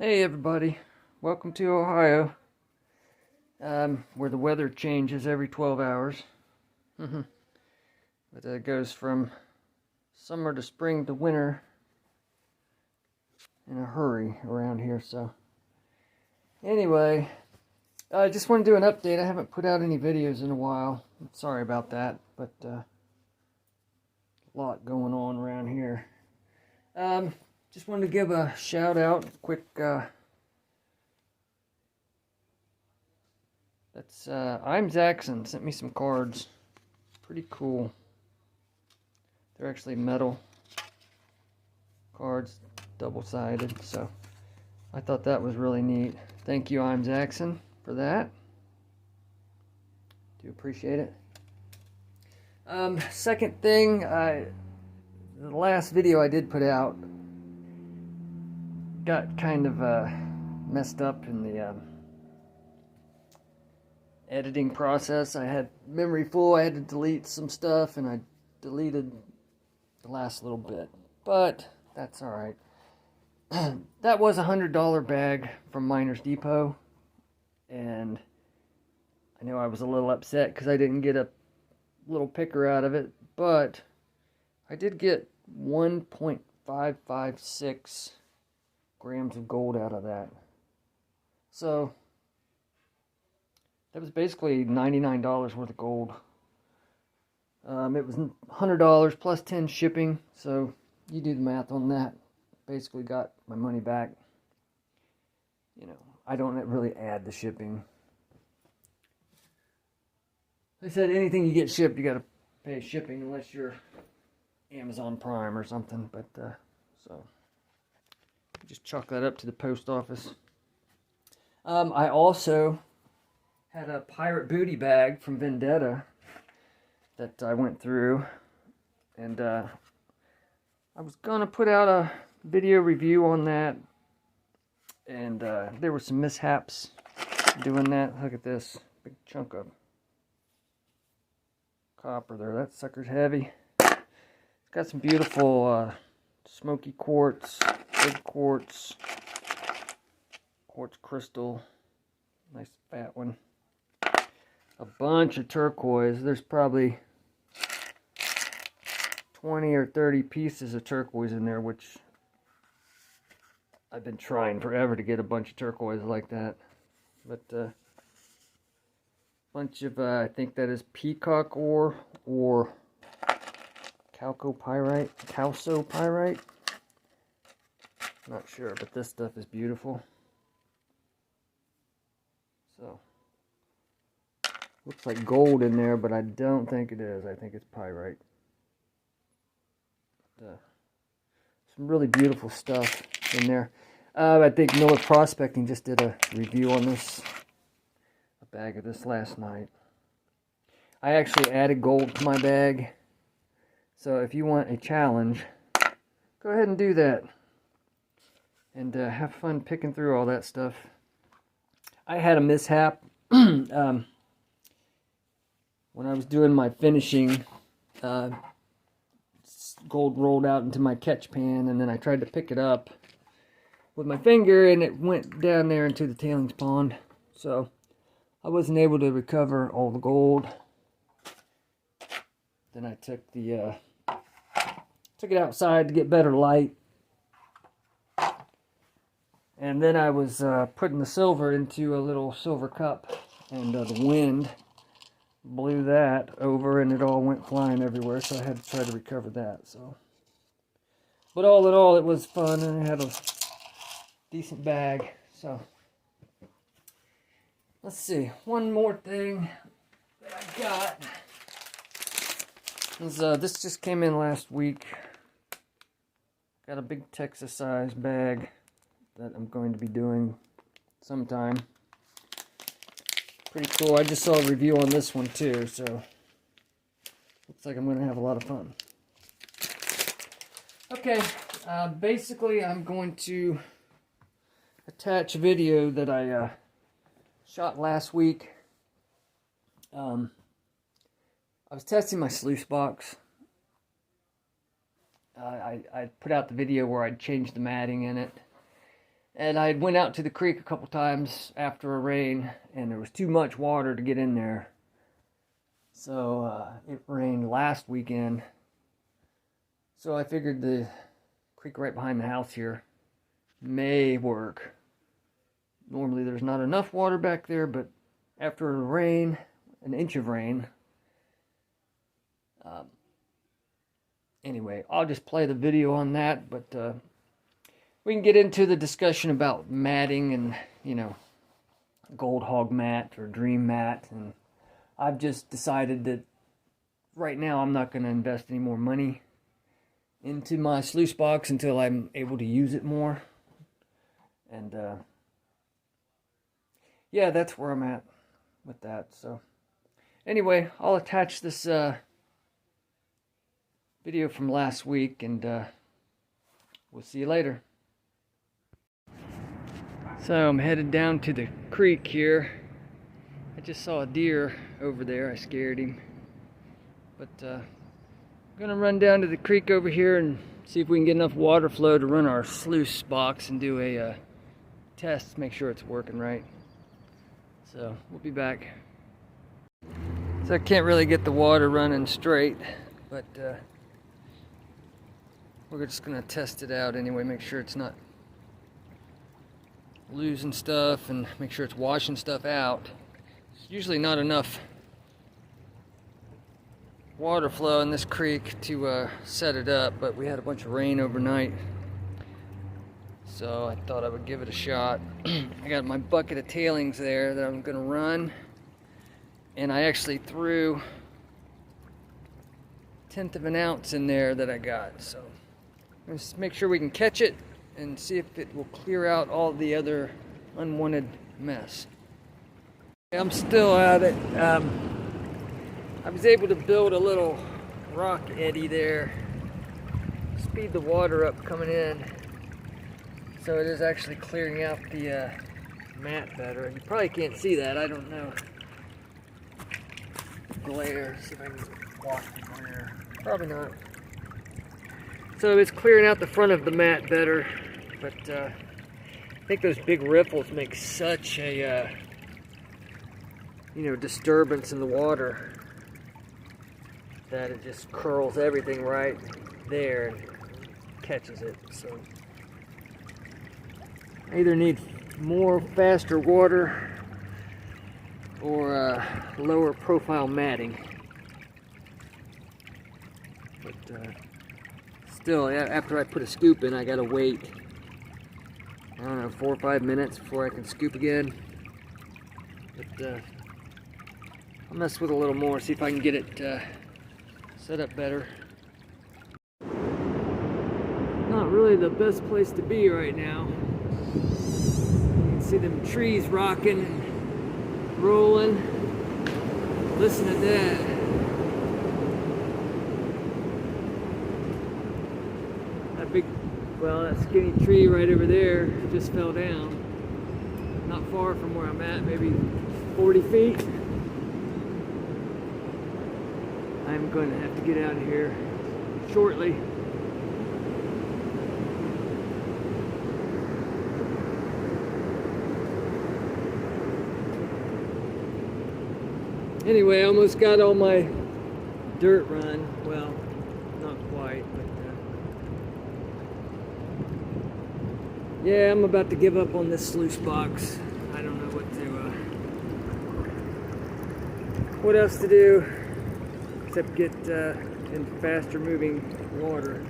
Hey everybody, welcome to Ohio, where the weather changes every 12 hours. But it goes from summer to spring to winter in a hurry around here. So anyway, I just want to do an update. I haven't put out any videos in a while. I'm sorry about that, but a lot going on around here. Just wanted to give a shout out, quick. I'm Zaxxon sent me some cards. Pretty cool. They're actually metal cards, double-sided, so I thought that was really neat. Thank you, I'm Zaxxon, for that. Do appreciate it. Second thing, the last video I did put out got kind of messed up in the editing process. I had memory full. I had to delete some stuff, and I deleted the last little bit, but that's all right. That was a $100 bag from Miners Depot, and I know I was a little upset because I didn't get a little picker out of it, but I did get 1.556 grams of gold out of that. So that was basically $99 worth of gold. It was $100 plus 10 shipping, so you do the math on that. Basically got my money back. You know, I don't really add the shipping. They said anything you get shipped, you got to pay shipping unless you're Amazon Prime or something. But so just chalk that up to the post office. I also had a pirate booty bag from Vendetta that I went through, and I was gonna put out a video review on that, and there were some mishaps doing that. Look at this big chunk of copper there. That sucker's heavy. It's got some beautiful smoky quartz, big quartz crystal, nice fat one. A bunch of turquoise. There's probably 20 or 30 pieces of turquoise in there, which I've been trying forever to get a bunch of turquoise like that. But bunch of, I think that is peacock ore or calcopyrite, calcopyrite. Not sure, but this stuff is beautiful. So looks like gold in there, but I don't think it is. I think it's pyrite. Some really beautiful stuff in there. I think Miller Prospecting just did a review on this, a bag of this last night. I actually added gold to my bag. So if you want a challenge, go ahead and do that. And have fun picking through all that stuff. I had a mishap. When I was doing my finishing, gold rolled out into my catch pan, and then I tried to pick it up with my finger, and it went down there into the tailings pond. So I wasn't able to recover all the gold. Then I took it outside to get better light, and then I was putting the silver into a little silver cup, and the wind blew that over, and it all went flying everywhere, so I had to try to recover that. So, but all in all, it was fun, and I had a decent bag. So let's see, one more thing that I got is this just came in last week. Got a big Texas size bag that I'm going to be doing sometime. Pretty cool. I just saw a review on this one too, so looks like I'm going to have a lot of fun. Okay, basically I'm going to attach a video that I shot last week. I was testing my sluice box. I put out the video where I'd changed the matting in it. And I went out to the creek a couple times after a rain, and there was too much water to get in there. So it rained last weekend. So I figured the creek right behind the house here may work. Normally there's not enough water back there, but after a rain, an inch of rain, anyway, I'll just play the video on that, but we can get into the discussion about matting and, you know, gold hog mat or dream mat. And I've just decided that right now I'm not going to invest any more money into my sluice box until I'm able to use it more. And yeah, that's where I'm at with that. So anyway, I'll attach this video from last week, and we'll see you later. So I'm headed down to the creek here. I just saw a deer over there. I scared him. But I'm gonna run down to the creek over here and see if we can get enough water flow to run our sluice box and do a test, make sure it's working right. So we'll be back. So I can't really get the water running straight, but we're just gonna test it out anyway, make sure it's not losing stuff and make sure it's washing stuff out. It's usually not enough water flow in this creek to set it up, but we had a bunch of rain overnight, so I thought I would give it a shot. I got my bucket of tailings there that I'm gonna run, and I actually threw 1/10 of an ounce in there that I got, so let's make sure we can catch it and see if it will clear out all the other unwanted mess. I'm still at it. I was able to build a little rock eddy there, speed the water up coming in, so it is actually clearing out the mat better. You probably can't see that, I don't know. Glare, see if I can wash the glare. Probably not. So it's clearing out the front of the mat better, but I think those big riffles make such a you know, disturbance in the water that it just curls everything right there and catches it. So I either need more faster water or lower profile matting. But still, after I put a scoop in, I gotta wait, I don't know, 4 or 5 minutes before I can scoop again. But I'll mess with it a little more, see if I can get it set up better. Not really the best place to be right now. You can see them trees rocking and rolling. Listen to that. That big, well, that skinny tree right over there just fell down. Not far from where I'm at, maybe 40 feet. I'm going to have to get out of here shortly. Anyway, I almost got all my dirt run. Well, not quite, but yeah, I'm about to give up on this sluice box. I don't know what else to do except get in faster moving water.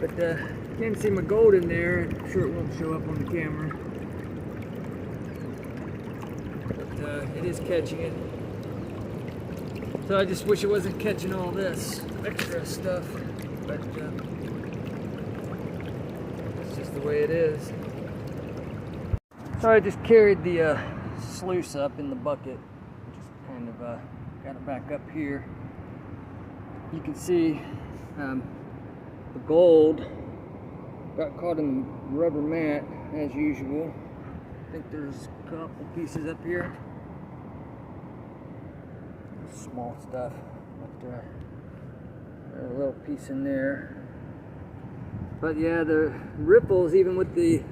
But can't see my gold in there. I'm sure it won't show up on the camera. It is catching it. So I just wish it wasn't catching all this extra stuff, but it's just the way it is. So I just carried the sluice up in the bucket, just kind of got it back up here. You can see the gold got caught in the rubber mat as usual. I think there's a couple pieces up here. Small stuff, but there's a little piece in there. But yeah, the riffles, even with the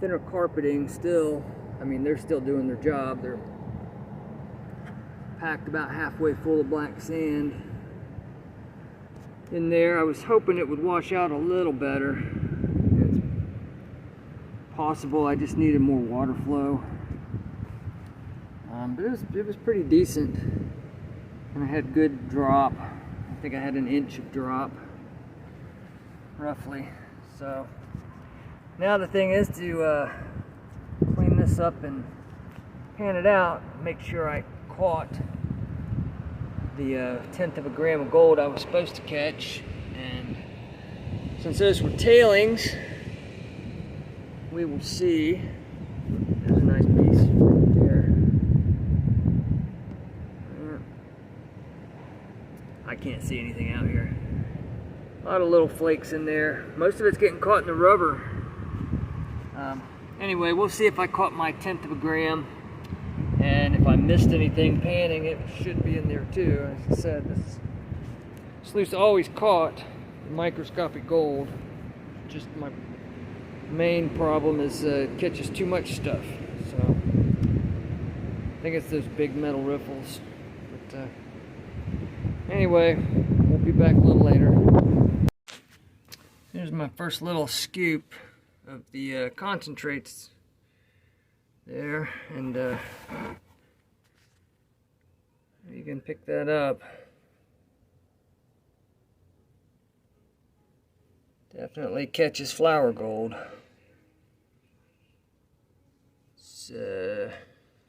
thinner carpeting, still, I mean, they're still doing their job. They're packed about halfway full of black sand in there. I was hoping it would wash out a little better. It's possible I just needed more water flow. But it was pretty decent. And I had good drop. I think I had an inch of drop, roughly. So now the thing is to clean this up and pan it out, make sure I caught the 1/10 of a gram of gold I was supposed to catch. And since those were tailings, we will see. There's a nice piece right there. I can't see anything out here. A lot of little flakes in there. Most of it's getting caught in the rubber. Anyway, we'll see if I caught my 1/10 of a gram. And if I missed anything panning, it should be in there too. As I said, this sluice always caught microscopic gold. Just my main problem is it catches too much stuff. So I think it's those big metal riffles. But anyway, we'll be back a little later. Here's my first little scoop of the concentrates there, and you can pick that up. Definitely catches flower gold. It's a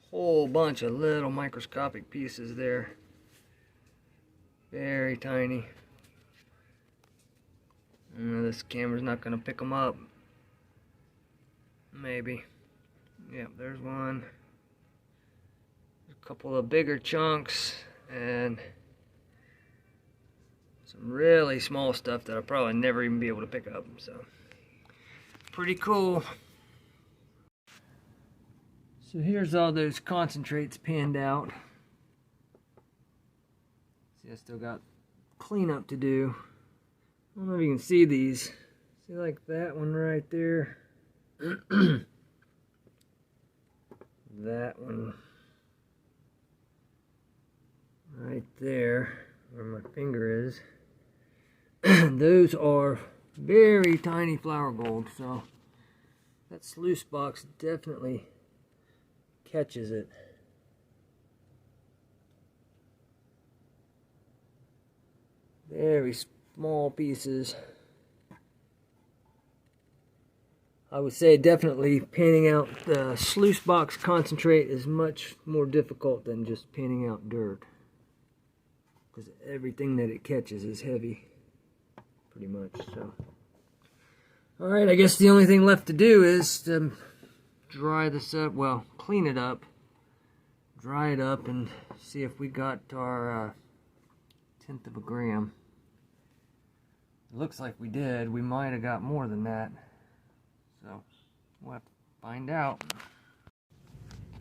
whole bunch of little microscopic pieces there. Very tiny. This camera's not going to pick them up. Maybe. Yep, there's one. There's a couple of bigger chunks and some really small stuff that I'll probably never even be able to pick up. So, pretty cool. So here's all those concentrates panned out. See, I still got cleanup to do. I don't know if you can see these. See, like that one right there. That one right there, where my finger is. Those are very tiny flower gold, so that sluice box definitely catches it. Very small pieces. I would say definitely panning out the sluice box concentrate is much more difficult than just panning out dirt, because everything that it catches is heavy, pretty much. So, all right, I guess the only thing left to do is to dry this up. Well, clean it up, dry it up, and see if we got our 1/10 of a gram. It looks like we did. We might have got more than that. So, we'll have to find out.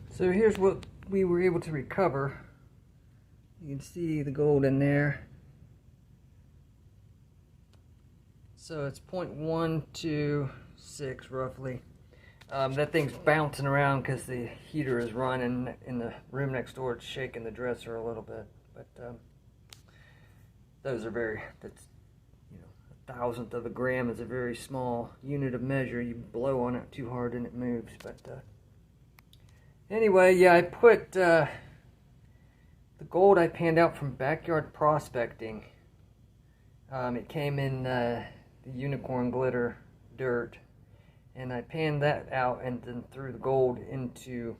So here's what we were able to recover. You can see the gold in there. So it's 0.126 roughly. That thing's bouncing around because the heater is running in the room next door. It's shaking the dresser a little bit. But those are that's, you know, 1/1000th of a gram is a very small unit of measure. You blow on it too hard and it moves. But anyway, yeah, I put the gold I panned out from backyard prospecting. It came in the unicorn glitter dirt, and I panned that out and then threw the gold into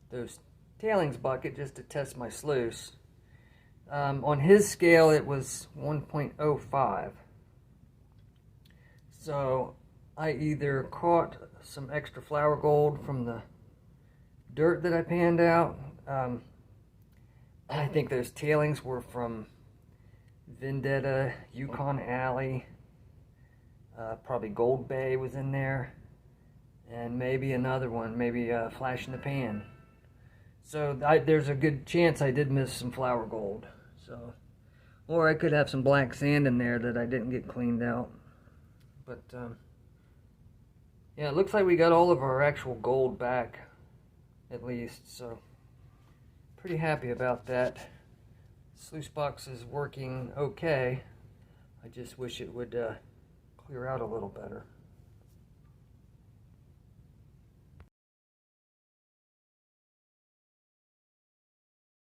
those tailings bucket just to test my sluice. On his scale, it was 1.05. So I either caught some extra flower gold from the dirt that I panned out. I think those tailings were from Vendetta, Yukon Alley, probably Gold Bay was in there, and maybe another one, maybe Flash in the Pan. So there's a good chance I did miss some flower gold. So, or I could have some black sand in there that I didn't get cleaned out. But yeah, it looks like we got all of our actual gold back, at least, so pretty happy about that. Sluice box is working okay. I just wish it would clear out a little better.